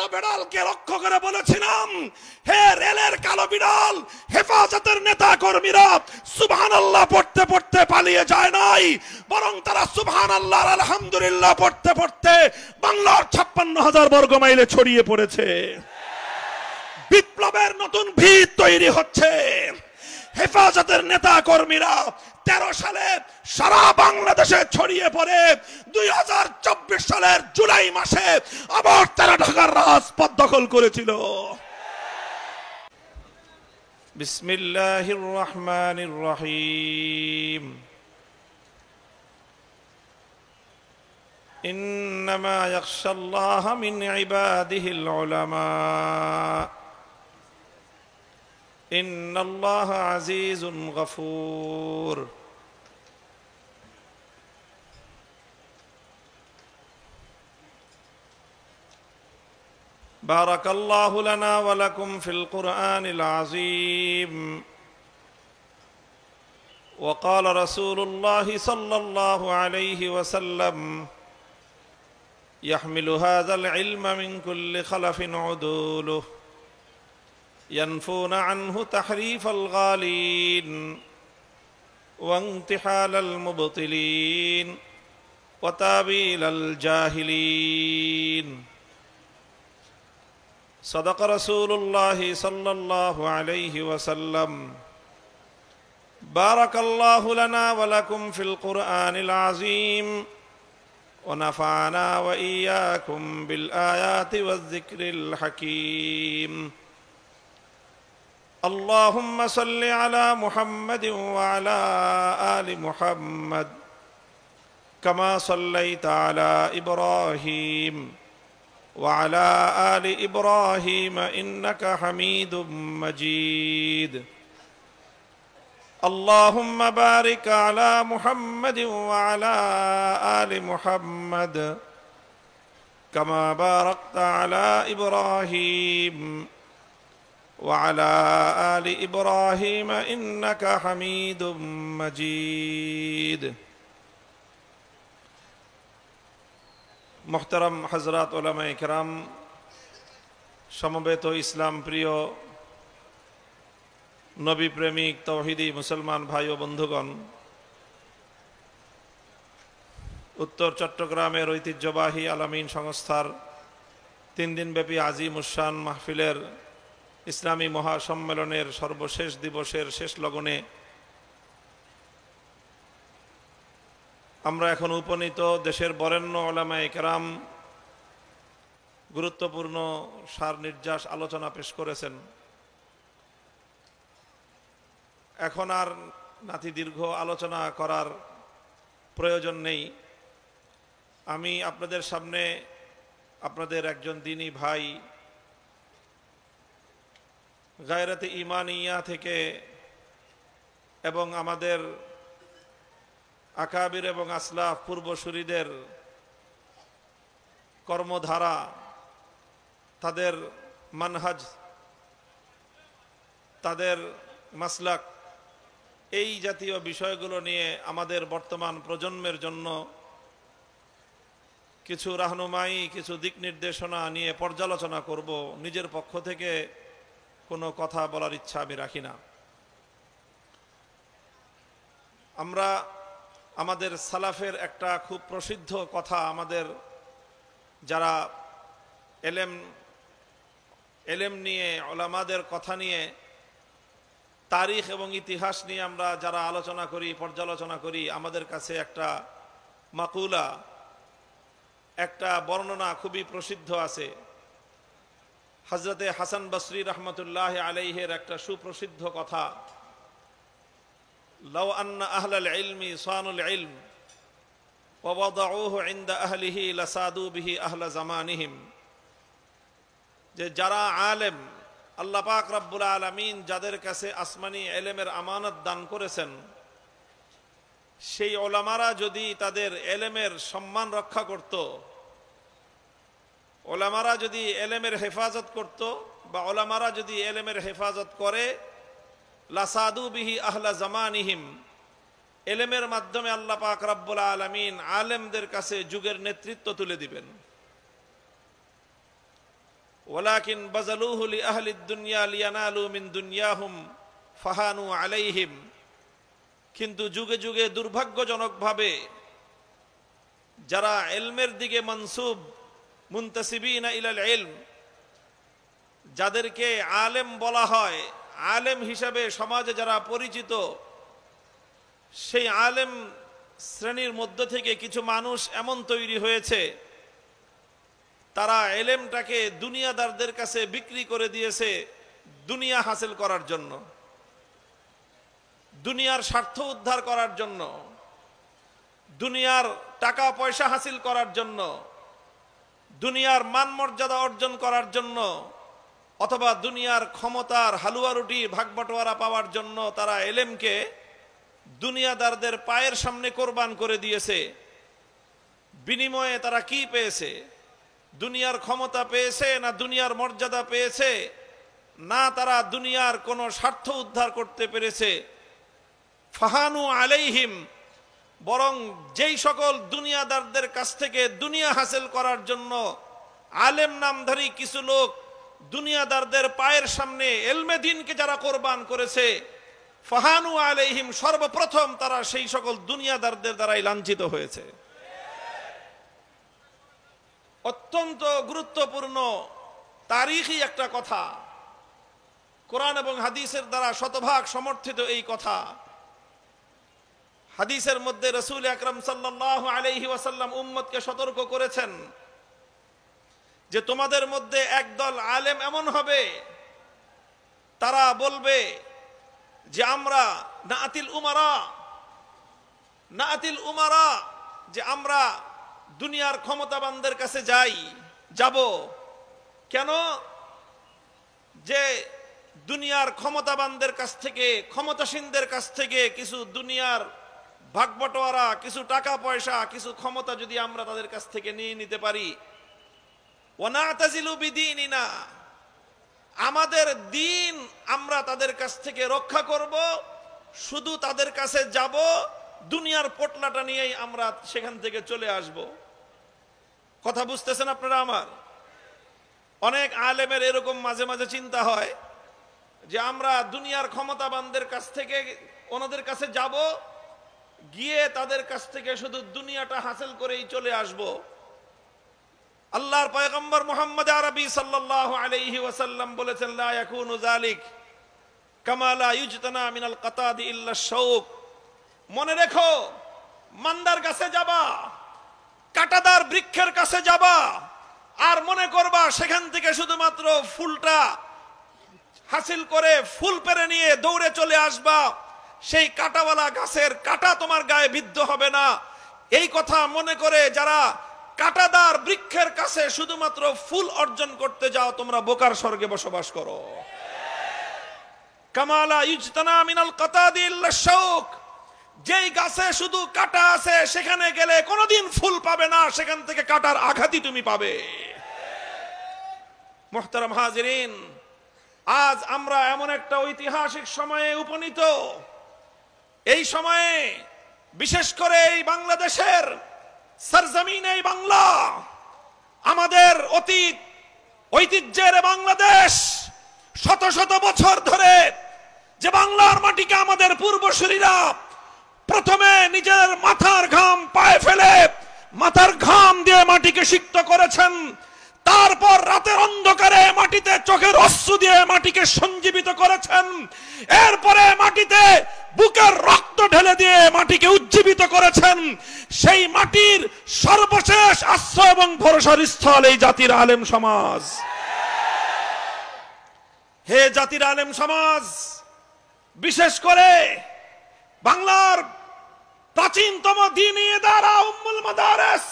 কালো বিড়ালকে লক্ষ্য করে বলেছিলাম, হে রেলের কালো বিড়াল, হেফাজতের নেতা কর্মীরা সুবহানাল্লাহ পড়তে পড়তে পালিয়ে যায় নাই, বরং তারা সুবহানাল্লাহ আলহামদুলিল্লাহ পড়তে পড়তে বাংলার 56,000 বর্গ মাইলে ছড়িয়ে পড়েছে। বিপ্লবের নতুন ভিত তৈরি হচ্ছে। হেফাজতের নেতা কর্মীরা 13 সালে সারা বাংলাদেশে ছড়িয়ে পড়ে 2024 সালের জুলাই মাসে আবার তারা ঢাকার রাজপথ দখল করেছিল। বিসমিল্লাহির রহমানির রহিম। ইন্নামা ইয়াখশাল্লাহা মিন ইবাদিহিল উলামা ইন্নাল্লাহা আজিজুন গফুর। বারাকাল্লাহু লানা ওয়া লাকুম ফিল কুরআনিল আযীম। ওয়া ক্বালা রাসূলুল্লাহি সাল্লাল্লাহু আলাইহি ওয়াসাল্লাম ইয়াহমিলু হাযাল ইলমা মিন কুল্লি খালাফিন উদুলুহু ينفون عنه تحريف الغالين وانتحال المبطلين وتاويل الجاهلين. صدق رسول الله صلى الله عليه وسلم. بارك الله لنا ولكم في القرآن العظيم ونفعنا وإياكم بالآيات والذكر الحكيم. اللهم صل على محمد وعلى آل محمد كما صليت على إبراهيم وعلى آل إبراهيم إنك حميد مجيد. اللهم بارك على محمد وعلى آل محمد كما باركت على إبراهيم وعلى آل إبراهيم إنك حميد مجيد. محترم حضرات علماء کرام, সমবেত ইসলাম প্রিয় নবী প্রেমিক তাওহীদি মুসলমান ভাই ও বন্ধুগণ, উত্তর চট্টগ্রামের ঐতিহ্যবাহী আলামিন সংস্থার 3 দিনব্যাপী আজিম উশান মাহফিলের ইসলামী মহাসম্মেলনের সর্বশেষ দিবসের শেষ লগনে আমরা এখন উপনীত। দেশের বরেণ্য উলামায়ে কেরাম গুরুত্বপূর্ণ সার নির্যাস আলোচনা পেশ করেছেন। এখন আর নাতি দীর্ঘ আলোচনা করার প্রয়োজন নেই। আমি আপনাদের সামনে আপনাদের একজন দ্বীনী ভাই, গায়রাতে ঈমানিয়া থেকে এবং আমাদের আকাবির এবং আসলাফ পূর্বসূরীদের কর্মধারা, তাদের মানহাজ, তাদের মাসলাক, এই জাতীয় বিষয়গুলো নিয়ে আমাদের বর্তমান প্রজন্মের জন্য কিছু রাহনুমাই, কিছু দিক নির্দেশনা নিয়ে পর্যালোচনা করব। নিজের পক্ষ থেকে কোনো কথা বলার ইচ্ছা আমি রাখি না। আমরা আমাদের সালাফের একটা খুব প্রসিদ্ধ কথা, আমাদের যারা এলেম নিয়ে, উলামাদের কথা নিয়ে, তারিখ এবং ইতিহাস নিয়ে আমরা যারা আলোচনা করি, পর্যালোচনা করি, আমাদের কাছে একটা মাকুলা, একটা বর্ণনা খুবই প্রসিদ্ধ আছে। হযরতে হাসান বসরি রহমতুল্লাহ আলাইহির একটা সুপ্রসিদ্ধ কথা, লাউ আন্না আহলাল ইলমি সানুল ইলম ওয়া ওয়াদাউহু ইনদা আহলিহি লাসাদু বিহি আহলা জামানিহিম, যে যারা আলেম, আল্লাহ পাক রব্বুল আলামিন যাদের কাছে আসমানি ইলমের আমানত দান করেছেন, সেই উলামারা যদি তাদের ইলমের সম্মান রক্ষা করত, উলামারা যদি ইলমের হেফাজত করত, বা উলামারা যদি ইলমের হেফাজত করে, লাসাদু বিহি আহলা জামানিহিম, ইলমের মাধ্যমে আল্লাহ পাক রব্বুল আলামিন আলেমদের কাছে যুগের নেতৃত্ব তুলে দিবেন। ওয়ালাকিন বাযালুহু লিআহলিদ দুনিয়া লিয়ানালু মিন দুনিয়াহুম ফাহানু আলাইহিম। কিন্তু যুগে যুগে দুর্ভাগ্যজনকভাবে যারা ইলমের দিকে মানসুব, মুনতাসিবিনা ইলাল ইলম, যাদেরকে আলেম বলা হয়, আলেম হিসাবে সমাজে যারা পরিচিত, সেই আলেম শ্রেণীর মধ্য থেকে কিছু মানুষ এমন তৈরি হয়েছে, তারা এলেমটাকে দুনিয়াদারদের কাছে বিক্রি করে দিয়েছে দুনিয়া হাসিল করার জন্য, দুনিয়ার স্বার্থ উদ্ধার করার জন্য, দুনিয়ার টাকা পয়সা হাসিল করার জন্য, দুনিয়ার মান মর্যাদা অর্জন করার জন্য, অথবা দুনিয়ার ক্ষমতার হালুয়া রুটি ভাগবটোয়ারা পাওয়ার জন্য তারা এলেমকে দুনিয়াদারদের পায়ের সামনে কোরবান করে দিয়েছে। বিনিময়ে তারা কি পেয়েছে? দুনিয়ার ক্ষমতা পেয়েছে না দুনিয়ার মর্যাদা পেয়েছে? না তারা দুনিয়ার কোনো স্বার্থ উদ্ধার করতে পেরেছে। ফাহানু আলাইহিম, বরং যেই সকল দুনিয়াদারদের কাছ থেকে দুনিয়া হাসিল করার জন্য আলেম নামধারী কিছু লোক দুনিয়াদারদের পায়ের সামনে এলমে দ্বীনকে যারা কোরবান করেছে, ফাহানু আলাইহিম, সর্বপ্রথম তারা সেই সকল দুনিয়াদারদের দ্বারাই লাঞ্ছিত হয়েছে। অত্যন্ত গুরুত্বপূর্ণ তারিখী একটা কথা, কোরআন এবং হাদিসের দ্বারা শতভাগ সমর্থিত এই কথা। হাদিসের মধ্যে রাসূল আকরাম সাল্লাল্লাহু আলাইহি ওয়াসাল্লাম উম্মতকে সতর্ক করেছেন যে তোমাদের মধ্যে একদল আলেম এমন হবে, তারা বলবে যে আমরা নাআতিল উমারা, যে আমরা দুনিয়ার ক্ষমতাবানদের কাছে যাব। কেন? যে দুনিয়ার ক্ষমতাবানদের কাছ থেকে, ক্ষমতাসীনদের কাছ থেকে কিছু দুনিয়ার ভাগবটোয়ারা, কিছু টাকা পয়সা, কিছু ক্ষমতা যদি আমরা তাদের কাছ থেকে নিয়ে নিতে পারি, ওয়ানাতাজিলু বিদীনিনা, আমাদের দ্বীন আমরা তাদের কাছ থেকে রক্ষা করব, শুধু তাদের কাছে যাব, দুনিয়ার পোটলাটা নিয়েই আমরা সেখান থেকে চলে আসব। কথা বুঝতেছেন আপনারা আমার? অনেক আলেমের এরকম মাঝে মাঝে চিন্তা হয় যে আমরা দুনিয়ার ক্ষমতাবানদের কাছ থেকে ওনাদের কাছে যাব, গিয়ে তাদের কাছ থেকে শুধু দুনিয়াটা হাসিল করেই চলে আসব। আল্লাহর পয়গম্বর মুহাম্মদ আরবি সাল্লাল্লাহু আলাইহি ওয়াসাল্লাম বলেছেন, লা ইয়াকুনু যালিক কামা লা ইউজতানা মিনাল কাতাদি ইল্লা শাউক। মনে রেখো, মান্দার কাছে যাবা, কাঁটাদার বৃক্ষের কাছে যাবা, আর মনে করবা সেখান থেকে শুধুমাত্র ফুলটা হাসিল করে ফুল পেরে নিয়ে দৌড়ে চলে আসবা, সেই কাঁটাওয়ালা গাছের কাঁটা তোমার গায়ে বিদ্ধ হবে না। এই কথা মনে করে যারা কাঁটাদার বৃক্ষের কাছে শুধুমাত্র ফুল অর্জন করতে যাও, তোমরা বোকার স্বর্গে বসবাস করো। কামালা ইউজতানা মিনাল কাতাদি ইল্লা শাউক, যেই গাছে শুধু কাঁটা আছে সেখানে গেলে কোনোদিন ফুল পাবে না, সেখান থেকে কাঁটার আঘাতই তুমি পাবে। মুহতারাম হাজিরিন, আজ আমরা এমন একটা ঐতিহাসিক সময়ে উপনীত, এই সময়ে বিশেষ করে এই বাংলাদেশের সরজমিন, এই বাংলা আমাদের অতীত ঐতিহ্যের বাংলাদেশ, শত শত বছর ধরে যে বাংলার মাটিকে আমাদের পূর্বসূরীরা প্রথমে নিজের মাথার ঘাম পায়ে ফেলে মাথার ঘাম দিয়ে মাটিকে সিক্ত করেছেন, তারপর রাতের অন্ধকারে মাটিতে চোখের অশ্রু দিয়ে মাটিকে সঞ্জীবিত করেছেন, এরপরে মাটিতে বুকের রক্ত ঢেলে দিয়ে মাটিকে উজ্জীবিত করেছেন। সেই মাটির সর্বশেষ আশ্রয় এবং ভরসার স্থল এই জাতির আলেম সমাজ। হে জাতির আলেম সমাজ, বিশেষ করে বাংলার প্রাচীনতম দ্বীনী ইদারা উম্মুল মাদারিস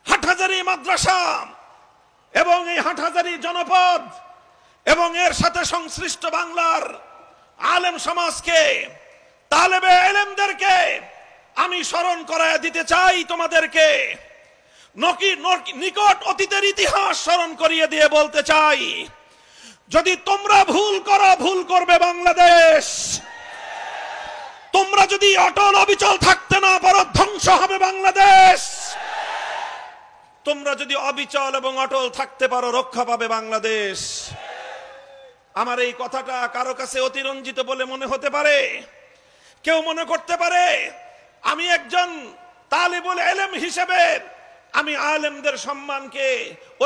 হাটহাজারী মাদ্রাসা এবং এই হাটহাজারী জনপদ এবং এর সাথে সংশ্লিষ্ট বাংলার আলেম সমাজকে, তালেবে ইলমদেরকে আমি স্মরণ করায় দিতে চাই। তোমাদেরকে নিকট অতীতের ইতিহাস স্মরণ করিয়ে দিয়ে বলতে চাই, যদি তোমরা ভুল করো, ভুল করবে বাংলাদেশ। তোমরা যদি অটল অবিচল থাকতে না পারো, ধ্বংস হবে বাংলাদেশ। তোমরা যদি অবিচল এবং অটল থাকতে পারো রক্ষা পাবে বাংলাদেশ। আমার এই কথাটা কারো কাছে অতিরঞ্জিত বলে মনে হতে পারে, কেউ মনে করতে পারে আমি একজন তালিবুল ইলম হিসেবে আমি আলেমদের সম্মানকে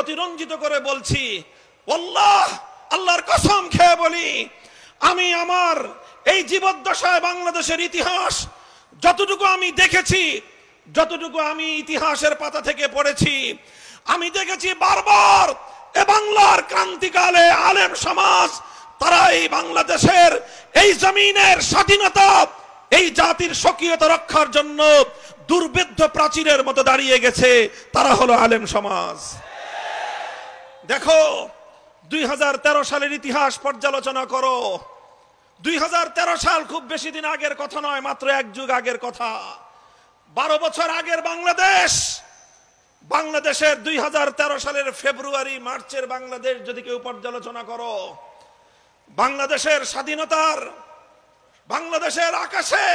অতিরঞ্জিত করে বলছি। আল্লাহ, আল্লাহর কসম খেয়ে বলি, আমি আমার এই জীবদ্দশায় বাংলাদেশের ইতিহাস যতটুকু আমি দেখেছি, যতটুকু আমি ইতিহাসের পাতা থেকে পড়েছি, আমি দেখেছি বারবার এ বাংলার ক্রান্তিকালে আলেম সমাজ তারা এই বাংলাদেশের এই জমিনের স্বাধীনতা, এই জাতির স্বকীয়তা রক্ষার জন্য দুর্বেদ্য প্রাচীরের মতো দাঁড়িয়ে গেছে। তারা হলো আলেম সমাজ। দেখো 2013 সালের ইতিহাস পর্যালোচনা করো। 2013 সাল খুব বেশি দিন আগের কথা নয়, মাত্র এক যুগ আগের কথা। 12 বছর আগের বাংলাদেশ, বাংলাদেশের 2013 সালের ফেব্রুয়ারি মার্চের বাংলাদেশ যদি কেউ পর্যালোচনা করো, বাংলাদেশের স্বাধীনতার, বাংলাদেশের আকাশে,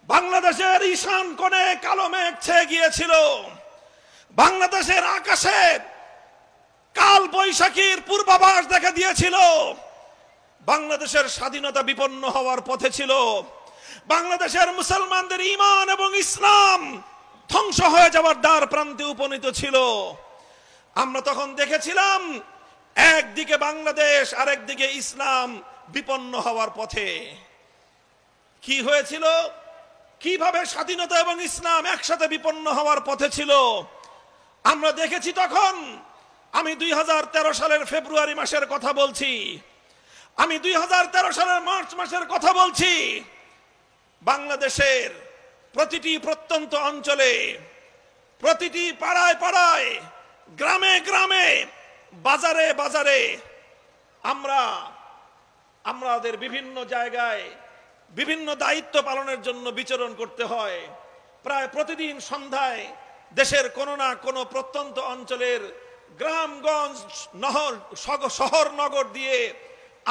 বাংলাদেশের ঈশান কোণে কালো মেঘ ছেয়ে গিয়েছিল। বাংলাদেশের আকাশে কাল বৈশাখীর পূর্বাভাস দেখা দিয়েছিল। বাংলাদেশের স্বাধীনতা বিপন্ন হওয়ার পথে ছিল। বাংলাদেশের মুসলমানদের ঈমান এবং ইসলাম ধ্বংস হয়ে যাওয়ার দ্বার প্রান্তে উপনীত ছিল। আমরা তখন দেখেছিলাম একদিকে বাংলাদেশ, আরেকদিকে ইসলাম বিপন্ন হওয়ার পথে। কি হয়েছিল? কিভাবে স্বাধীনতা এবং ইসলাম একসাথে বিপন্ন হওয়ার পথে ছিল আমরা দেখেছি তখন। আমি 2013 সালের ফেব্রুয়ারি মাসের কথা বলছি, আমি 2013 সালের মার্চ মাসের কথা বলছি। বাংলাদেশের প্রতিটি প্রত্যন্ত অঞ্চলে, প্রতিটি পাড়ায় পাড়ায়, গ্রামে গ্রামে, বাজারে বাজারে আমাদের বিভিন্ন জায়গায় বিভিন্ন দায়িত্ব পালনের জন্য বিচরণ করতে হয়। প্রায় প্রতিদিন সন্ধ্যায় দেশের কোনো না কোনো প্রত্যন্ত অঞ্চলের গ্রামগঞ্জ, শহর নগর দিয়ে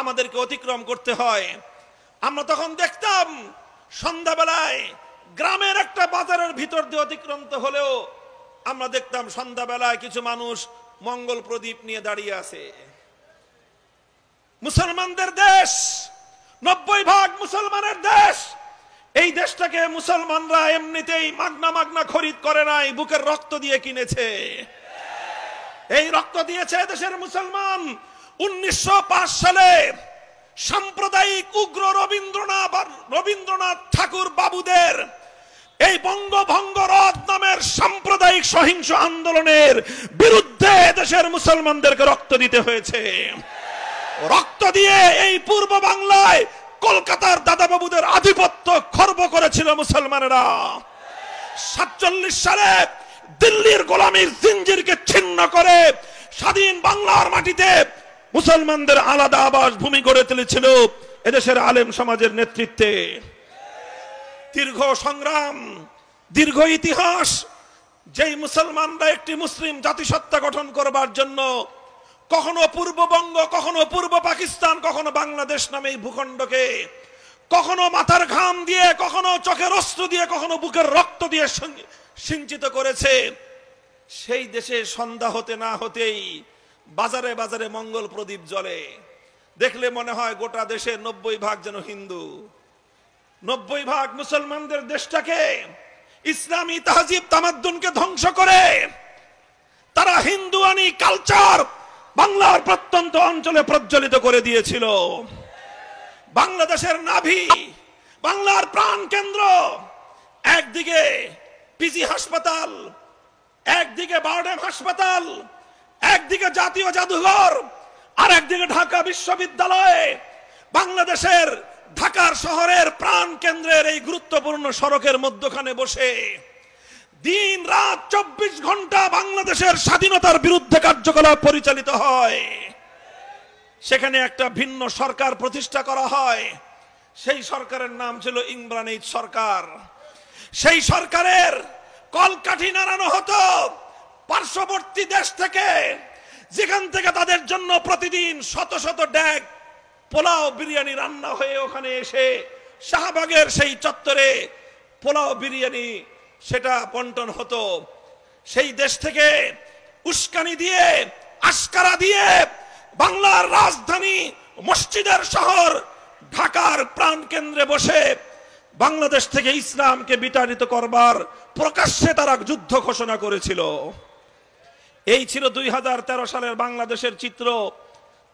আমাদেরকে অতিক্রম করতে হয়। আমরা তখন দেখতাম সন্ধ্যাবেলায় গ্রামের একটা বাজারের ভিতর দিয়ে অতিক্রান্ত হলেও আমরা দেখতাম সন্ধ্যাবেলায় কিছু মানুষ মঙ্গল প্রদীপ নিয়ে দাঁড়িয়ে আছে। মুসলমানদের দেশ, 90% মুসলমানের দেশ। এই দেশটাকে মুসলমানরা এমনিতেই মাগনা মাগনা খরিদ করে নাই, বুকের রক্ত দিয়ে কিনেছে। এই রক্ত দিয়েছে দেশের মুসলমান। 1905 সালে সাম্প্রদায়িক উগ্র রবীন্দ্রনাথ ঠাকুর বাবুদের এই বঙ্গভঙ্গ রদ নামের সাম্প্রদায়িক সহিংস আন্দোলনের বিরুদ্ধে দেশের মুসলমানদেরকে রক্ত দিতে হয়েছে। রক্ত দিয়ে এই পূর্ব বাংলায় কলকাতার দাদাবাবুদের আধিপত্য খর্ব করেছিল মুসলমানেরা। 47 সালে দিল্লির গোলামীর জিঞ্জিরকে ছিন্ন করে স্বাধীন বাংলার মাটিতে মুসলমানদের আলাদা আবাস ভূমি গড়ে তুলেছিল এদেশের আলেম সমাজের নেতৃত্বে। দীর্ঘ সংগ্রাম, দীর্ঘ ইতিহাস। যেই মুসলমানরা একটি মুসলিম জাতিসত্তা গঠন করবার জন্য কখনো পূর্ববঙ্গ, কখনো পূর্ব পাকিস্তান, কখনো বাংলাদেশ নামে এই ভূখণ্ডকে কখনো মাথার ঘাম দিয়ে, কখনো চোখের অশ্রু দিয়ে, কখনো বুকের রক্ত দিয়ে সিঞ্চিত করেছে, সেই দেশে সন্ধ্যা হতে না হতেই বাজারে বাজারে মঙ্গল প্রদীপ জ্বলে। দেখলে মনে হয় গোটা দেশে 90% যেন হিন্দু। 90% মুসলমানদের দেশটাকে, ইসলামী তাহজিব তামাদ্দুনকে ধ্বংস করে তারা হিন্দুয়ানি কালচার বাংলার প্রত্যন্ত অঞ্চলে প্রজ্বলিত করে দিয়েছিল। বাংলাদেশের নাভি, বাংলার প্রাণ কেন্দ্র, একদিকে পিজি হাসপাতাল, একদিকে বারডেম হাসপাতাল, একদিকে জাতীয় জাদুঘর, আর একদিকে ঢাকা বিশ্ববিদ্যালয়। বাংলাদেশের ঢাকার শহরের প্রাণ কেন্দ্রের এই গুরুত্বপূর্ণ সড়কের মধ্যখানে বসে দিন রাত 24 ঘন্টা বাংলাদেশের স্বাধীনতার বিরুদ্ধে কার্যকলাপ পরিচালিত হয়। সেখানে একটা ভিন্ন সরকার প্রতিষ্ঠা করা হয়। সেই সরকারের নাম ছিল ইমরান এইচ সরকার। সেই সরকারের কলকাঠি নাড়ানো হতো পার্শ্ববর্তী দেশ থেকে, যেখান থেকে তাদের জন্য প্রতিদিন শত শত ড্যাগ পোলাও বিরিয়ানি রান্না হয়ে ওখানে এসে শাহবাগের সেই চত্বরে পোলাও বিরিয়ানি সেটা বন্টন হতো। সেই দেশ থেকে উস্কানি দিয়ে, আশকারা দিয়ে বাংলার রাজধানী মসজিদের শহর ঢাকার প্রাণকেন্দ্রে বসে বাংলাদেশ থেকে ইসলামকে বিতাড়িত করবার প্রকাশ্যে তারা যুদ্ধ ঘোষণা করেছিল। এই ছিল 2013 সালের বাংলাদেশের চিত্র।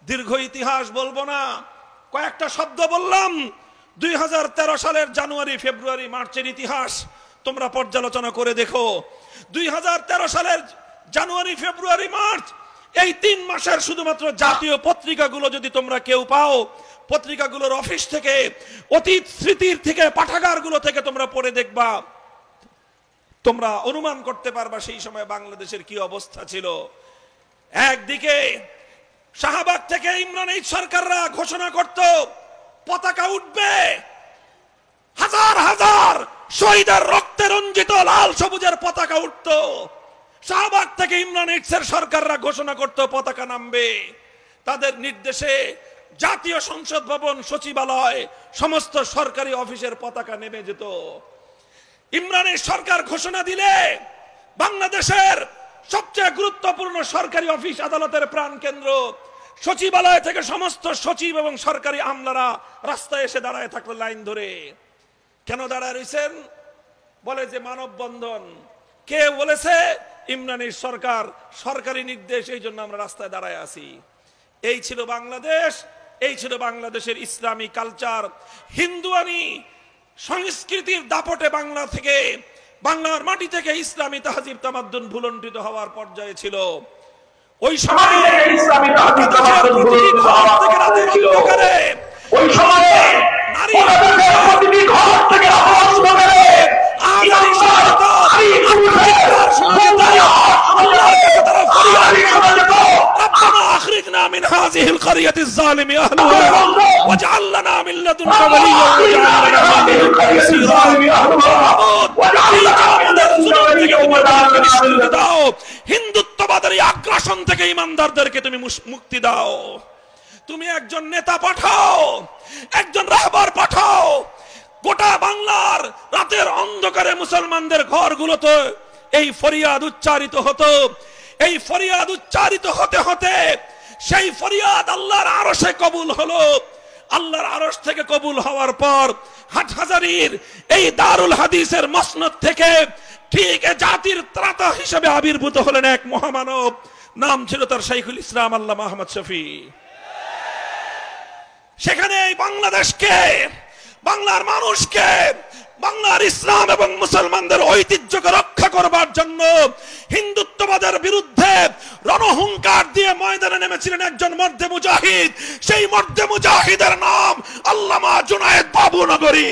দীর্ঘ ইতিহাস বলবো না, কয়েকটা শব্দ বললাম। 2013 সালের জানুয়ারি, ফেব্রুয়ারি, মার্চের ইতিহাস তোমরা পর্যালোচনা করে দেখো। 2013 সালের জানুয়ারি, ফেব্রুয়ারি, মার্চ এই 3 মাসের শুধুমাত্র জাতীয় পত্রিকাগুলো যদি তোমরা কেউ পাও, পত্রিকাগুলোর অফিস থেকে, অতীত স্মৃতির থেকে, পাঠাগারগুলো থেকে তোমরা পড়ে দেখবা, তোমরা অনুমান করতে পারবা সেই সময় বাংলাদেশের কি অবস্থা ছিল। একদিকে শাহবাগ থেকে ইমরান এইচ সরকাররা ঘোষণা করত পতাকা উঠবে, হাজার হাজার শহীদের রক্তে রঞ্জিত লাল সবুজের পতাকা উঠত। শাহবাগ থেকে ইমরান এইচের সরকাররা ঘোষণা করত পতাকা নামবে। তাদের নির্দেশে জাতীয় সংসদ ভবন, সচিবালয়, সমস্ত সরকারি অফিসের পতাকা নেমে যেত। ইমরানের সরকার ঘোষণা দিলে বাংলাদেশের সবচেয়ে গুরুত্বপূর্ণ সরকারি অফিস, আদালতের প্রাণকেন্দ্র, সচিবালয় থেকে সমস্ত সচিব এবং সরকারি আমলারা রাস্তায় এসে দাঁড়ায় থাকলো লাইন ধরে। কেন দাঁড়ায় রয়েছেন? বলে যে মানববন্ধন। কে বলেছে? ইমরানের সরকার, সরকারি নির্দেশ, এই জন্য আমরা রাস্তায় দাঁড়ায় আছি। এই ছিল বাংলাদেশ, এই ছিল বাংলাদেশের ইসলামী কালচার। হিন্দুয়ানি সংস্কৃতির দাপটে বাংলা থেকে, বাংলার মাটি থেকে ইসলামী তাহজিব তামাদ্দুন ভুলণ্ঠিত হওয়ার পর্যায়ে ছিল। ওই সময় ইসলামী তাহজিব তামাদ্দুন ভুলণ্ঠিত হওয়ার পর্যায়ে ছিল। ওই সময় নারী প্রতিটি ঘর থেকে আওয়াজ করে আজাদি শরীয়ত আত্মচিৎকার শোনা যেত, আল্লাহর কাছে তারা ফরিয়াদ করত, রব্বানা আখরিজনা মিন হাযিহিল কারিয়াতিজ যালিমি আহলুহা ওয়াজআল লানা মিন লাদুনকা ওয়ালিয়্যান ওয়াজআল লানা মিন লাদুনকা নাসীরা। দাও হিন্দুত্ববাদের আগ্রাসন থেকে ইমানদারদেরকে তুমি মুক্তি দাও। তুমি একজন নেতা পাঠাও, একজন রাহবার পাঠাও। গোটা বাংলার রাতের অন্ধকারে মুসলমানদের ঘরগুলোতে এই ফরিয়াদ উচ্চারিত হতো। এই ফরিয়াদ উচ্চারিত হতে হতে সেই ফরিয়াদ আল্লাহর আরশে কবুল হলো। আল্লাহর আরশ থেকে কবুল হওয়ার পর হাটহাজারীর এই দারুল হাদিসের মসনদ থেকে ঠিক জাতির ত্রাতা হিসেবে আবির্ভূত হলেন এক মহামানব। নাম ছিল তার শাইখুল ইসলাম আল্লামা আহমদ শফী। সেখানে এই বাংলাদেশকে, বাংলার মানুষকে, বাংলার ইসলাম এবং মুসলমানদের ঐতিহ্যকে রক্ষা করবার জন্য হিন্দুত্ববাদের বিরুদ্ধে রণহুঙ্কার দিয়ে ময়দানে নেমেছিলেন একজন মর্দে মুজাহিদ। সেই মর্দে মুজাহিদের নাম আল্লামা জুনায়েদ বাবু নগরী।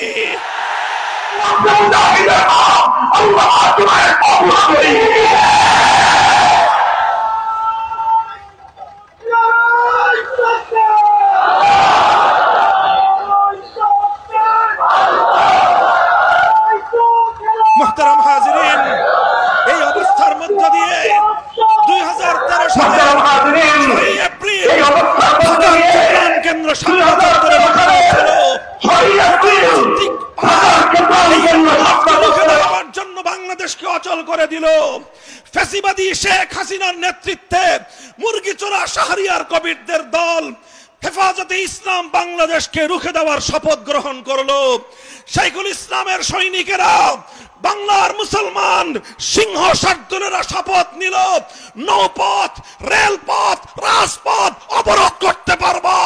মুহতারাম হাজিরিন, এই অবস্থার মধ্য দিয়ে 2013 সালের 6 এপ্রিল ঢাকার কেন্দ্র সাংবাদিকদের জন্য বাংলাদেশকে অচল করে দিল। ফ্যাসিবাদী শেখ হাসিনার নেতৃত্বে মুরগি চোরা শাহরিয়ার কবিরদের দল হেফাজতে ইসলাম বাংলাদেশকে রুখে দেওয়ার শপথ গ্রহণ করলো। শাইখুল ইসলামের সৈনিকেরা, বাংলার মুসলমান সিংহ শার্দুলেরা শপথ নিল, নৌপথ, রেলপথ, রাজপথ অবরোধ করতে পারবা,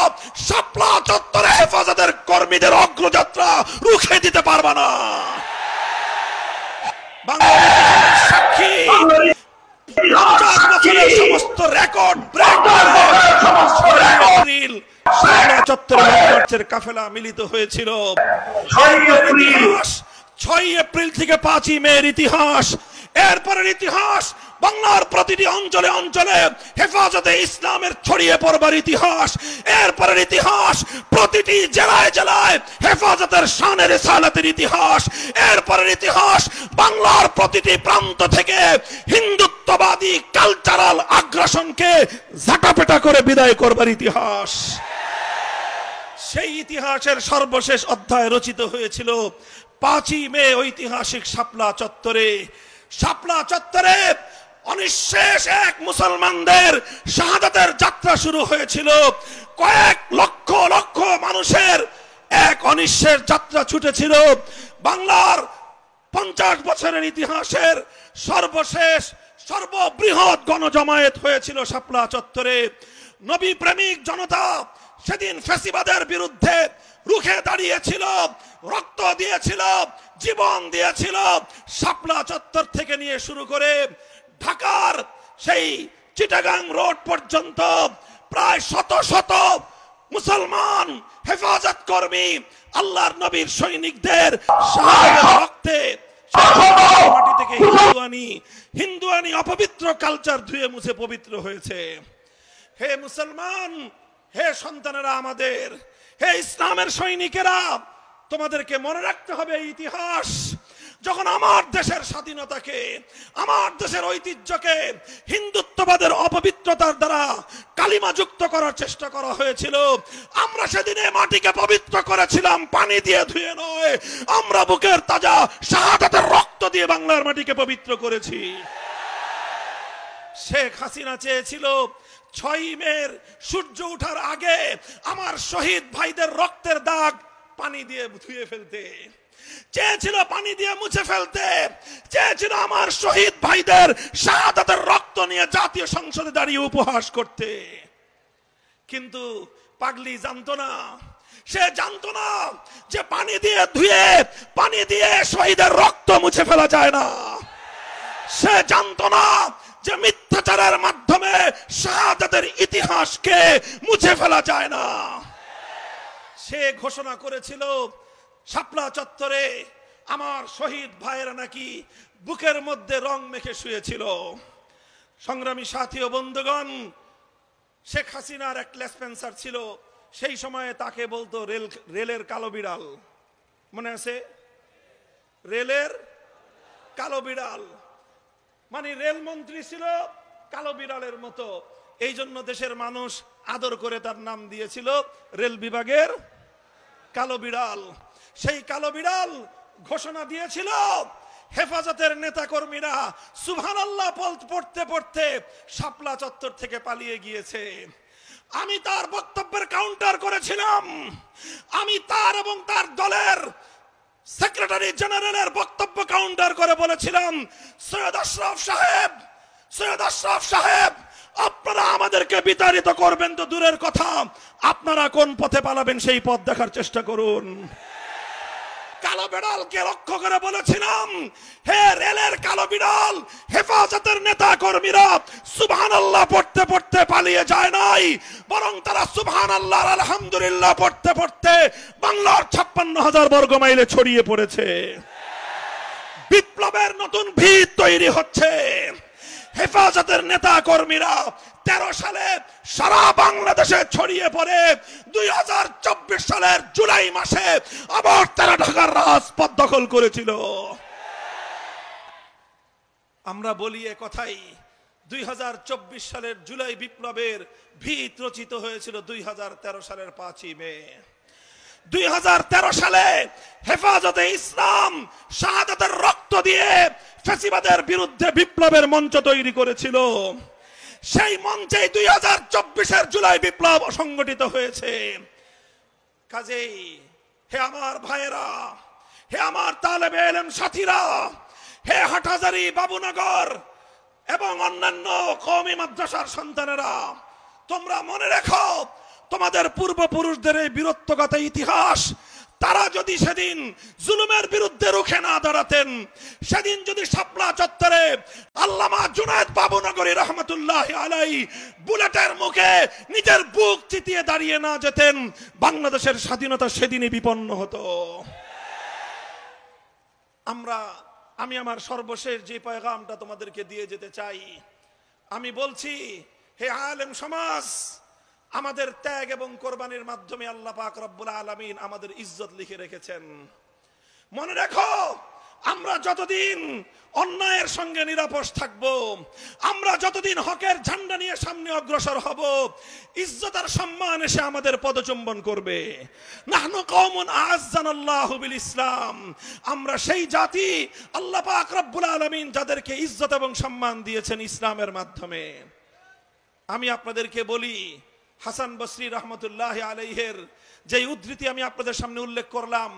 শাপলা চত্বরে হেফাজতের কর্মীদের অগ্রযাত্রা রুখে দিতে পারবা না। বাংলাদেশের সাক্ষী 50 বছরের সমস্ত রেকর্ড ব্রেক করে শাপলা চত্বরে মার্চের কাফেলা মিলিত হয়েছিল। 6 এপ্রিল থেকে 5 মের ইতিহাস। এরপরের ইতিহাস বাংলার প্রতিটি অঞ্চলে অঞ্চলে হেফাজতে ইসলামের ছড়িয়ে পড়বার ইতিহাস। এরপরের ইতিহাস প্রতিটি জেলায় জেলায় হেফাজতের শানে রিসালাতের ইতিহাস। এরপরের ইতিহাস বাংলার প্রতিটি প্রান্ত থেকে হিন্দুত্ববাদী কালচারাল আগ্রাসনকে ঝাঁটাপেটা করে বিদায় করবার ইতিহাস। সেই ইতিহাসের সর্বশেষ অধ্যায় রচিত হয়েছিল 5 মে ঐতিহাসিক শাপলা চত্বরে। শাপলা চত্বরে অনিঃশেষ এক মুসলমানদের শাহাদাতের যাত্রা শুরু হয়েছিল। কয়েক লক্ষ লক্ষ মানুষের এক অনিঃশেষ যাত্রা ছুটেছিল। বাংলার 50 বছরের ইতিহাসের সর্বশেষ সর্ববৃহৎ গণজমায়েত হয়েছিল শাপলা চত্বরে। নবী প্রেমিক জনতা সেদিন ফ্যাসিবাদের বিরুদ্ধে রুখে দাঁড়িয়েছিল, রক্ত দিয়েছিল, জীবন দিয়েছিল। শাপলা চত্বর থেকে নিয়ে শুরু করে ঢাকার সেই চিটাগাং রোড পর্যন্ত প্রায় শত শত মুসলমান হেফাজত কর্মী আল্লাহর নবীর সৈনিকদের শাহাদাতের রক্তে মাটি থেকে হিন্দুয়ানি অপবিত্র কালচার ধুয়ে মুছে পবিত্র হয়েছে। হে মুসলমান, হে সন্তানেরা আমাদের, হে ইসলামের সৈনিকেরা, তোমাদেরকে মনে রাখতে হবে ইতিহাস। যখন আমার দেশের স্বাধীনতাকে, আমার দেশের ঐতিহ্যকে হিন্দুত্ববাদের অপবিত্রতার দ্বারা কালিমা যুক্ত করার চেষ্টা করা হয়েছিল, আমরা সেদিনে মাটিকে পবিত্র করেছিলাম পানি দিয়ে ধুয়ে নয়। আমরা বুকের তাজা শাহাদাতের রক্ত দিয়ে বাংলার মাটিকে পবিত্র করেছি। শেখ হাসিনা চেয়েছিল 6 মের সূর্য ওঠার আগে আমার শহীদ ভাইদের রক্তের দাগ পানি দিয়ে ধুয়ে ফেলতে, চেয়েছিল পানি দিয়ে মুছে ফেলতে, চেয়েছিল আমার শহীদ ভাইদের শাহাদাতের রক্ত নিয়ে জাতীয় সংসদে দাঁড়িয়ে উপহাস করতে। কিন্তু পাগলি জানতো না, সে জানতো না যে পানি দিয়ে ধুয়ে, পানি দিয়ে শহীদের রক্ত মুছে ফেলা যায় না। সে জানতো না যে মিথ্যাচারের মাধ্যমে শাহাদাতের ইতিহাসকে মুছে ফেলা যায় না। সে ঘোষণা করেছিল শাপলা চত্বরে আমার শহীদ ভাইয়েরা নাকি বুকের মধ্যে রং মেখে শুয়েছিল। সংগ্রামী সাথী ও বন্ধুগণ, শেখ হাসিনার এক লেসপেন্সার ছিল, সেই সময়ে তাকে বলতো রেলের কালো বিড়াল। মনে আছে? রেলের কালো বিড়াল, মানে রেল মন্ত্রী ছিল কালো বিড়ালের মতো। এই জন্য দেশের মানুষ আদর করে তার নাম দিয়েছিল রেল বিভাগের কালো বিড়াল। সেই কালো বিড়াল ঘোষণা দিয়েছিল, হেফাজতের নেতা কর্মীরা সুবহানাল্লাহ পড়তে পড়তে শাপলা চত্বর থেকে পালিয়ে গিয়েছে। আমি তার বক্তব্যের কাউন্টার করেছিলাম। আমি তার এবং তার দলের সেক্রেটারি জেনারেলের বক্তব্য কাউন্টার করে বলেছিলাম, সৈয়দ আশরাফ সাহেব, সৈয়দ আশরাফ সাহেব, আপনারা আমাদেরকে বিতাড়িত করবেন তো দূরের কথা, আপনারা কোন পথে পালাবেন সেই পথ দেখার চেষ্টা করুন। কালো বিড়ালকে লক্ষ্য করে বলেছিলাম, হে রেলের কালো বিড়াল, হেফাজতের নেতা কর্মীরা সুবহানাল্লাহ পড়তে পড়তে পালিয়ে যায় নাই, বরং তারা সুবহানাল্লাহ আলহামদুলিল্লাহ পড়তে পড়তে বাংলার 56,000 বর্গ মাইলে ছড়িয়ে পড়েছে। বিপ্লবের নতুন ভিত তৈরি হচ্ছে। হেফাজতের নেতা কর্মীরা 13 সালে সারা বাংলাদেশে ছড়িয়ে পড়ে 2024 সালের জুলাই মাসে আবার তারা ঢাকার রাজপথ দখল করেছিল। আমরা বলি এ কথাই, 2024 সালের জুলাই বিপ্লবের ভিত রচিত হয়েছিল 2013 সালের 5ই মে। 2013 সালে হেফাজতে ইসলাম শাহাদাতের রক্ত দিয়ে ফ্যাসিবাদের বিরুদ্ধে বিপ্লবের মঞ্চ তৈরি করেছিল। সেই মঞ্চে 2024-এর জুলাই বিপ্লব সংগঠিত হয়েছে। কাজেই হে আমার ভাইয়েরা, হে আমার তালেবে ইলম সাথীরা, হে হাটহাজারী, বাবুনগর এবং অন্যান্য কওমি মাদ্রাসার সন্তানেরা, তোমরা মনে রেখো, তোমাদের পূর্বপুরুষদের এই বীরত্বগাথা ইতিহাস, তারা যদি সেদিন জুলুমের বিরুদ্ধে রুখে না দাঁড়াতেন, সেদিন যদি শাপলা চত্বরে আল্লামা জুনায়েদ বাবুনগরী রহমতুল্লাহ আলাইহি বুলেটের মুখে নিজের বুক চিতিয়ে দাঁড়িয়ে না যেতেন, বাংলাদেশের স্বাধীনতা সেদিনই বিপন্ন হতো। আমি আমার সর্বশেষ যে পয়গামটা তোমাদেরকে দিয়ে যেতে চাই, আমি বলছি, হে আলেম সমাজ, আমাদের ত্যাগ এবং কোরবানির মাধ্যমে আল্লাহ পাক রব্বুল আলামিন আমাদের ইজ্জত লিখে রেখেছেন। মনে রাখো, আমরা যতদিন অন্যায়ের সঙ্গে নিরাপদ থাকব, আমরা যতদিন হকের ঝান্ডা নিয়ে সামনে অগ্রসর হব, ইজ্জত আর সম্মান এসে আমাদের পদচুম্বন করবে। নাহনু কওমুন আ'আজ্জানাল্লাহু বিল ইসলাম, আমরা সেই জাতি আল্লাহ পাক রব্বুল আলামিন যাদেরকে ইজ্জত এবং সম্মান দিয়েছেন ইসলামের মাধ্যমে। আমি আপনাদেরকে বলি, হাসান বসরি রহমতুল্লাহ আলাইহির যে উদ্ধৃতি আমি আপনাদের সামনে উল্লেখ করলাম,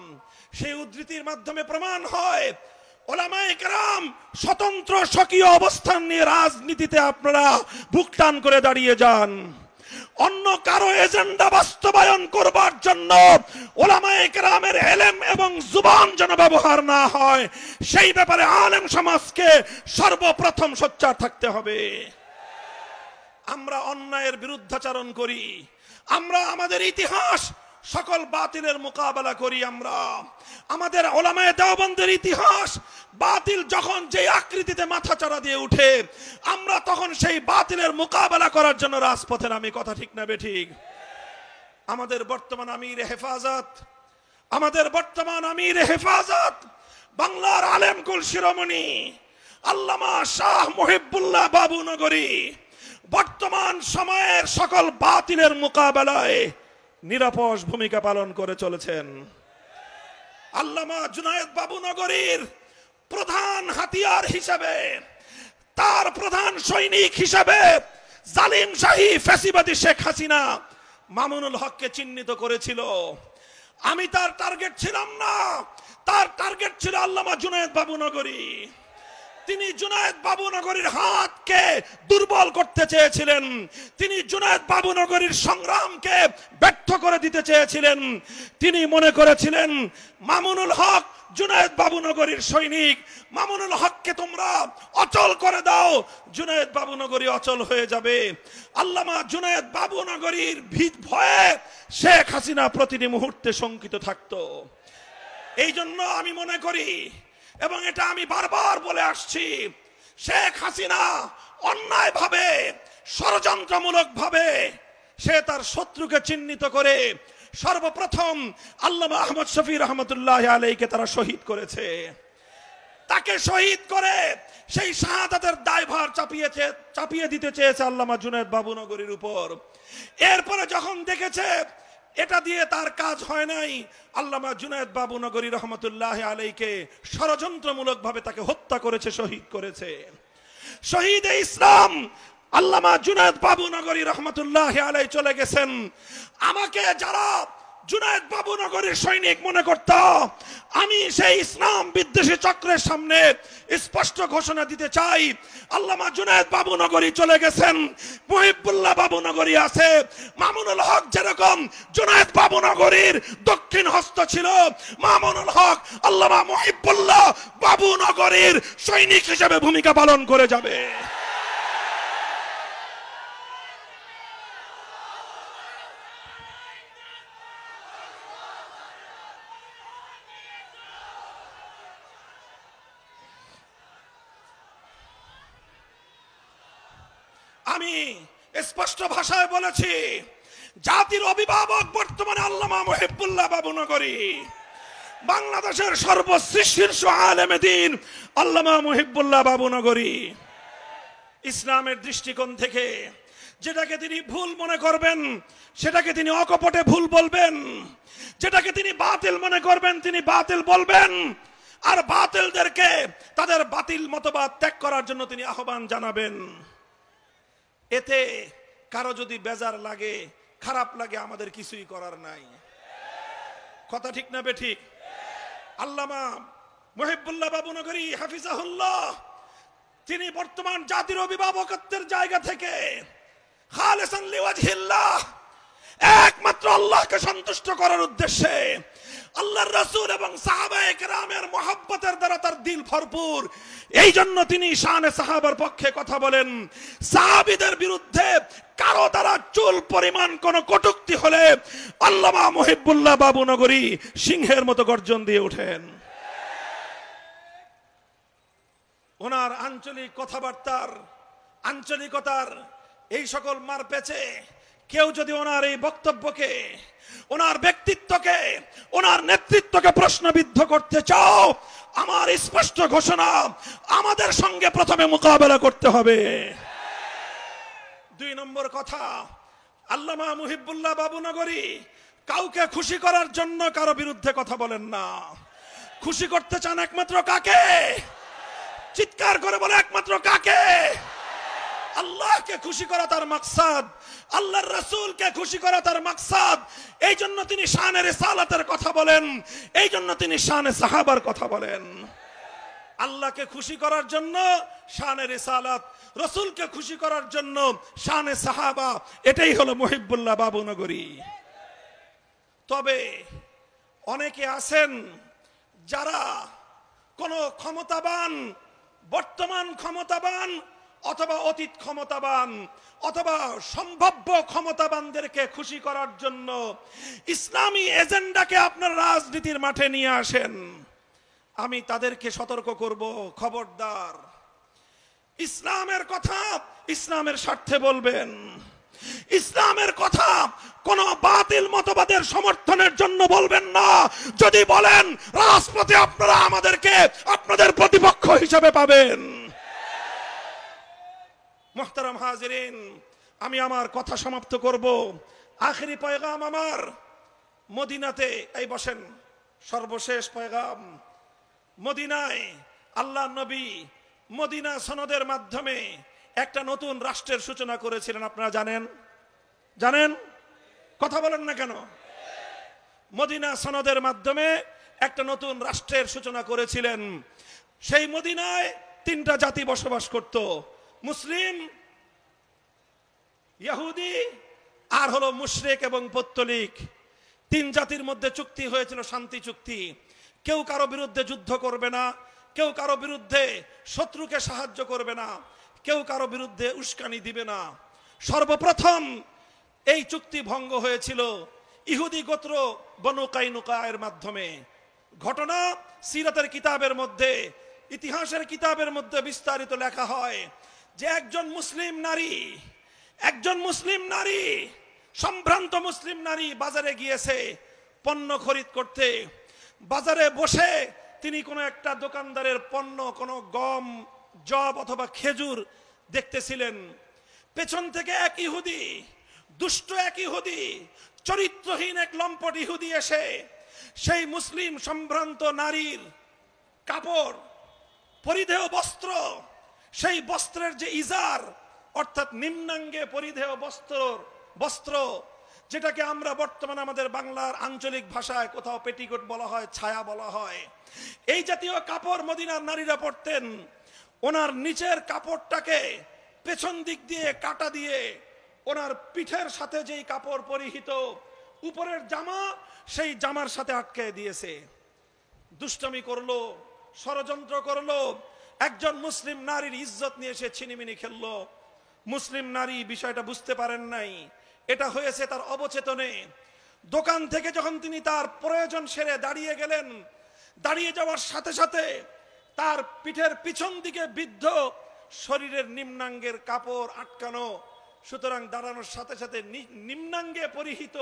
সেই উদ্ধৃতির মাধ্যমে প্রমাণ হয় উলামায়ে কেরাম স্বতন্ত্র স্বকীয় অবস্থান নিয়ে রাজনীতিতে আপনারা বুক টান করে দাঁড়িয়ে যান। অন্য কারো এজেন্ডা বাস্তবায়ন করবার জন্য উলামায়ে কেরামের ইলম এবং জুবান যেন ব্যবহার না হয়, সেই ব্যাপারে আলেম সমাজকে সর্বপ্রথম সোচ্চার থাকতে হবে। আমরা অন্যায়ের বিরুদ্ধাচরণ করি, আমরা আমাদের ইতিহাস সকল বাতিলের মোকাবেলা করি। আমরা আমাদের উলামায়ে দেওবন্দের ইতিহাস, বাতিল যখন যে আকৃতিতে মাথাচাড়া দিয়ে উঠে, আমরা তখন সেই বাতিলের মোকাবেলা করার জন্য রাজপথে নামি। কথা ঠিক না বেঠিক? আমাদের বর্তমান আমির হেফাজত বাংলার আলেমকুল শিরোমণি আল্লামা শাহ মুহিবুল্লাহ বাবুনগরী বর্তমান সময়ের সকল বাতিলের মোকাবেলায় নিরপেক্ষ ভূমিকা পালন করে চলেছেন। আল্লামা জুনায়েদ বাবুনগরীর প্রধান হাতিয়ার হিসেবে, তার প্রধান সৈনিক হিসেবে জালিম শাহী ফ্যাসিবাদী শেখ হাসিনা মামুনুল হককে চিহ্নিত করেছিল। আমি তার টার্গেট ছিলাম না, তার টার্গেট ছিল আল্লামা জুনায়েদ বাবুনগরী। তিনি জুনায়েদ বাবুনগরীর হাতকে দুর্বল করতে চেয়েছিলেন, তিনি জুনায়েদ বাবুনগরীর সংগ্রামকে ব্যর্থ করে দিতে চেয়েছিলেন। তিনি মনে করেছিলেন মামুনুল হক জুনায়েদ বাবুনগরীর সৈনিক, মামুনুল হককে তোমরা অচল করে দাও, জুনায়েদ বাবুনগরী অচল হয়ে যাবে। আল্লামা জুনায়েদ বাবুনগরীর ভয়ে শেখ হাসিনা প্রতিটি মুহূর্তে শঙ্কিত থাকতো। এই জন্য আমি মনে করি, এবং এটা আমি বারবার বলে আসছি, শেখ হাসিনা অন্যায় ভাবে, ষড়যন্ত্রমূলক ভাবে সে তার শত্রুকে চিহ্নিত করে সর্বপ্রথম আল্লামা আহমদ শফি রহমতুল্লাহ আলাইহিকে তারা শহীদ করেছে। তাকে শহীদ করে সেই শাহাদাতের দায়ভার চাপিয়ে দিতে চেয়েছে আল্লামা জুনায়েদ বাবুনগরীর উপর। এরপরে যখন দেখেছে এটা দিয়ে তার কাজ হয় নাই, আল্লামা জুনায়েদ বাবুনগরী রহমতুল্লাহ আলাইহিকে ষড়যন্ত্রমূলক ভাবে তাকে হত্যা করেছে, শহীদ করেছে। শহীদে ইসলাম আল্লামা জুনায়েদ বাবুনগরী রহমতুল্লাহ আলাইহি চলে গেছেন। আমাকে যারা জুনায়েদ বাবুনগরীর সৈনিক মনে করত, আমি সেই ইসলাম বিদ্বেষী চক্রের সামনে স্পষ্ট ঘোষণা দিতে চাই, আল্লামা জুনায়েদ বাবুনগরী চলে গেছেন, মুহিবুল্লাহ বাবুনগরী আছে। মামুনুল হক যেরকম জুনায়েদ বাবুনগরীর দক্ষিণ হস্ত ছিল, মামুনুল হক আল্লামা মুহিবুল্লাহ বাবুনগরীর সৈনিক হিসেবে ভূমিকা পালন করে যাবে। আমি স্পষ্ট ভাষায় বলেছি, জাতির অভিভাবক বর্তমানে আল্লামা মুহিবুল্লাহ বাবুনগরী, বাংলাদেশের সর্বশীর্ষ আলেমে দ্বীন আল্লামা মুহিবুল্লাহ বাবুনগরী। ইসলামের দৃষ্টিকোণ থেকে যেটাকে তিনি ভুল মনে করবেন সেটাকে তিনি অকপটে ভুল বলবেন, যেটাকে তিনি বাতিল মনে করবেন তিনি বাতিল বলবেন, আর বাতিলদেরকে তাদের বাতিল মতবাদ ত্যাগ করার জন্য তিনি আহ্বান জানাবেন। এতে কারো যদি বেজার লাগে, খারাপ লাগে, আমাদের কিছুই করার নাই। কথা ঠিক না বেঠিক? আল্লামা মুহিবুল্লাহ বাবুনগরী হাফিজাহুল্লাহ তিনি বর্তমান জাতির অভিভাবকত্বের জায়গা থেকে খালিসান লিওয়াজহিল্লাহ, একমাত্র আল্লাহকে সন্তুষ্ট করার উদ্দেশ্যে, আল্লাহর রাসূল এবং সাহাবায়ে কেরামের মহব্বতের দ্বারা তার দিল ভরপুর, এই জন্য তিনি শানে সাহাবার পক্ষে কথা বলেন। সাহাবীদের বিরুদ্ধে কারো দ্বারা চুল পরিমাণ কোন কটূক্তি হলে আল্লামা মুহিবুল্লাহ বাবুনগরী সিংহের মতো গর্জন দিয়ে ওঠেন। ওনার আঞ্চলিক কথাবার্তার, আঞ্চলিকতার এই সকল মার পেছে কেউ যদি ওনার এই বক্তব্যকে ওনার ব্যক্তিত্বকে, ওনার নেতৃত্বকে প্রশ্নবিদ্ধ করতে চাও, আমার স্পষ্ট ঘোষণা, আমাদের সঙ্গে প্রথমে মোকাবেলা করতে হবে। 2 নম্বর কথা, আল্লামা মুহিবুল্লাহ বাবুনগরী কাউকে খুশি করার জন্য কারো বিরুদ্ধে কথা বলেন না। খুশি করতে চান একমাত্র কাকে? চিৎকার করে বলে একমাত্র কাকে? আল্লাহকে খুশি করা তার মাকসাদ, আল্লাহর রাসূলকে খুশি করা তার মাকসাদ। এই জন্য তিনি শানে রিসালাতের কথা বলেন, এই জন্য তিনি শানে সাহাবার কথা বলেন। আল্লাহকে খুশি করার জন্য শানে রিসালাত, রাসূলকে খুশি করার জন্য শানে সাহাবা, এটাই হলো মুহিবুল্লাহ বাবুনগরী। তবে অনেকে আছেন যারা কোন ক্ষমতাবান, বর্তমান ক্ষমতাবান অথবা অতীত ক্ষমতাবান অথবা সম্ভাব্য ক্ষমতাবানদেরকে খুশি করার জন্য ইসলামী এজেন্ডাকে আপনার রাজনীতির মাঠে নিয়ে আসেন। আমি তাদেরকে সতর্ক করব, খবরদার, ইসলামের কথা ইসলামের স্বার্থে বলবেন। ইসলামের কথা কোন বাতিল মতবাদের সমর্থনের জন্য বলবেন না। যদি বলেন, রাজপথে আপনারা আমাদেরকে আপনাদের প্রতিপক্ষ হিসেবে পাবেন। মুহতারাম হাজিরিন, আমি আমার কথা সমাপ্ত করব। আখেরি পয়গাম আমার মদিনাতে, এই বসেন, সর্বশেষ পয়গাম মদিনায়। আল্লাহ নবী মদিনা সনদের মাধ্যমে একটা নতুন রাষ্ট্রের সূচনা করেছিলেন। আপনারা জানেন? জানেন? কথা বলেন না কেন? মদিনা সনদের মাধ্যমে একটা নতুন রাষ্ট্রের সূচনা করেছিলেন। সেই মদিনায় 3টা জাতি বসবাস করত, মুসলিম, ইহুদি আর হলো মুশরিক এবং পৌত্তলিক। 3 জাতির মধ্যে চুক্তি হয়েছিল, শান্তি চুক্তি। কেউ কারো বিরুদ্ধে যুদ্ধ করবে না, কেউ কারো বিরুদ্ধে শত্রুকে সাহায্য করবে না, কেউ কারো বিরুদ্ধে উস্কানি দিবে না। সর্বপ্রথম এই চুক্তি ভঙ্গ হয়েছিল ইহুদি গোত্র বনু কাইনুকায়ের মাধ্যমে। ঘটনা সিরাতের কিতাবের মধ্যে, ইতিহাসের কিতাবের মধ্যে বিস্তারিত লেখা হয় যে একজন মুসলিম নারী, সম্ভ্রান্ত মুসলিম নারী বাজারে গিয়েছে পণ্য খরিদ করতে। বাজারে বসে তিনি কোনো একটা দোকানদারের পণ্য, কোনো গম, জব অথবা খেজুর দেখতেছিলেন। পেছন থেকে এক ইহুদি, দুষ্ট এক ইহুদি, চরিত্রহীন এক লম্পট ইহুদি এসে সেই মুসলিম সম্ভ্রান্ত নারীর কাপড়, পরিধেয় বস্ত্র, সেই বস্ত্রের যে ইজার অর্থাৎ নিম্নাঙ্গে পরিধেয় বস্ত্র, যেটাকে আমরা বর্তমানে আমাদের বাংলার আঞ্চলিক ভাষায় কোথাও পেটিকোট বলা হয়, ছায়া বলা হয়, এই জাতীয় কাপড় মদিনার নারীরা পরতেন। ওনার নিচের কাপড়টাকে পেছন দিক দিয়ে কাটা দিয়ে ওনার পিঠের সাথে যেই কাপড় পরিহিত, উপরের জামা, সেই জামার সাথে আটকে দিয়েছে। দুষ্টামি করলো, ষড়যন্ত্র করলো, একজন মুসলিম নারীর ইজ্জত নিয়ে সে ছিনিমিনি খেললো। মুসলিম নারী বিষয়টা বুঝতে পারেন নাই, এটা হয়েছে তার অবচেতনে। দোকান থেকে যখন তিনি তার প্রয়োজন সেরে দাঁড়িয়ে গেলেন, দাঁড়িয়ে যাওয়ার সাথে সাথে তার পিঠের পিছন দিকে বিদ্ধ, শরীরের নিম্নাঙ্গের কাপড় আটকানো, সুতরাং দাঁড়ানোর সাথে সাথে নিম্নাঙ্গে পরিহিত,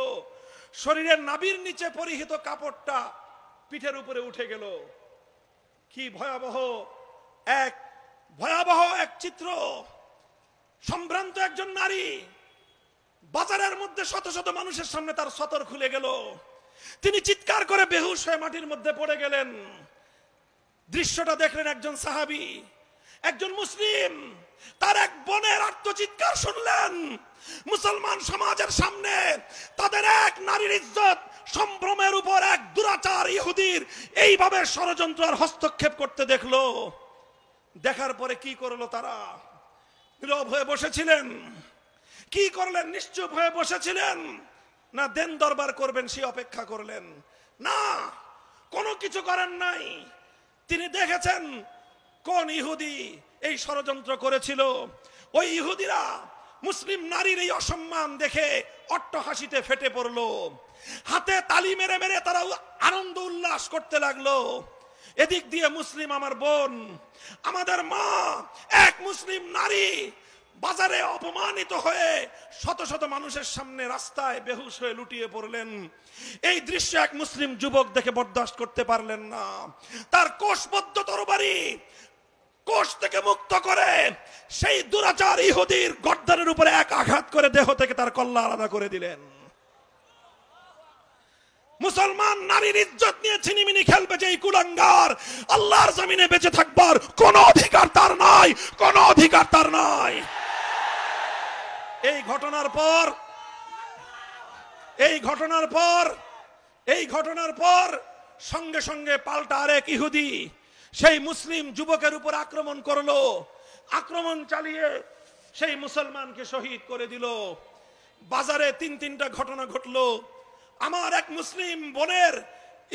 শরীরের নাভির নিচে পরিহিত কাপড়টা পিঠের উপরে উঠে গেল। কি ভয়াবহ এক চিত্র! সম্ভ্রান্ত একজন নারী বাজারের মধ্যে শত শত মানুষের সামনে তার সতর খুলে গেল। তিনি চিৎকার করে বেহুশ হয়ে মাটির মধ্যে পড়ে গেলেন। দৃশ্যটা দেখলেন একজন সাহাবী, একজন মুসলিম, তার এক বোনের আর্তচিৎকার শুনলেন। মুসলমান সমাজের সামনে তাদের এক নারীর ইজ্জত সম্ভ্রমের উপর এক দুরাচার ইহুদির এইভাবে ষড়যন্ত্র আর হস্তক্ষেপ করতে দেখলো। দেখার পরে কি করলো তারা? নীরব হয়ে বসেছিলেন। কি করলেন? নিশ্চুপ হয়ে বসেছিলেন না দেন দরবার করবেন সেই অপেক্ষা করলেন? না, কোনো কিছু করেন নাই। তিনি দেখেছেন কোন ইহুদি এই ষড়যন্ত্র করেছিল। ওই ইহুদিরা মুসলিম নারীর এই অসম্মান দেখে অট্টহাসিতে ফেটে পড়ল। হাতে তালি মেরে মেরে তারা আনন্দ উল্লাস করতে লাগলো। এদিক দিয়ে মুসলিম আমার বোন, আমাদের মা, এক মুসলিম নারী বাজারে অপমানিত হয়ে শত শত মানুষের সামনে রাস্তায় বেহুশ হয়ে লুটিয়ে পড়লেন। এই দৃশ্য এক মুসলিম যুবক দেখে বরদাস্ত করতে পারলেন না। তার কোষবদ্ধ তরবারি কোষ থেকে মুক্ত করে সেই দুরাচার ইহুদির গর্দানের উপরে এক আঘাত করে দেহ থেকে তার কল্লা আলাদা করে দিলেন। মুসলমান নারীর ইজ্জত নিয়ে ছিনিমিনি খেলবে যে এই কুলাঙ্গার, আল্লাহর জমিনে বেঁচে থাকবার কোন অধিকার তার নাই, কোন অধিকার তার নাই। এই ঘটনার পর সঙ্গে সঙ্গে পাল্টা আরেক ইহুদি সেই মুসলিম যুবকের উপর আক্রমণ করলো। আক্রমণ চালিয়ে সেই মুসলমানকে শহীদ করে দিল। বাজারে তিনটা ঘটনা ঘটলো। আমার এক মুসলিম বোনের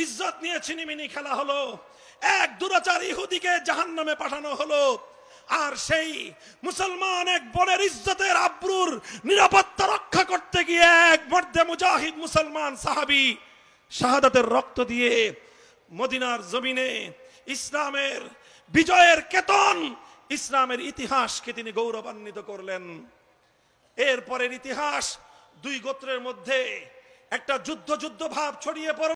ইজ্জত নিয়ে ছিনিমিনি খেলা হলো, এক দুরাচার ইহুদিকে জাহান্নামে পাঠানো হলো, আর সেই মুসলমান এক বোনের ইজ্জতের আব্রুর নিরাপত্তা রক্ষা করতে গিয়ে এক মর্দে মুজাহিদ মুসলমান সাহাবী শাহাদাতের রক্ত দিয়ে মদিনার জমিনে ইসলামের বিজয়ের কেতন, ইসলামের ইতিহাসকে তিনি গৌরবান্বিত করলেন। এরপরের ইতিহাস দুই গোত্রের মধ্যে একটা যুদ্ধ ভাব ছড়িয়ে পড়ে।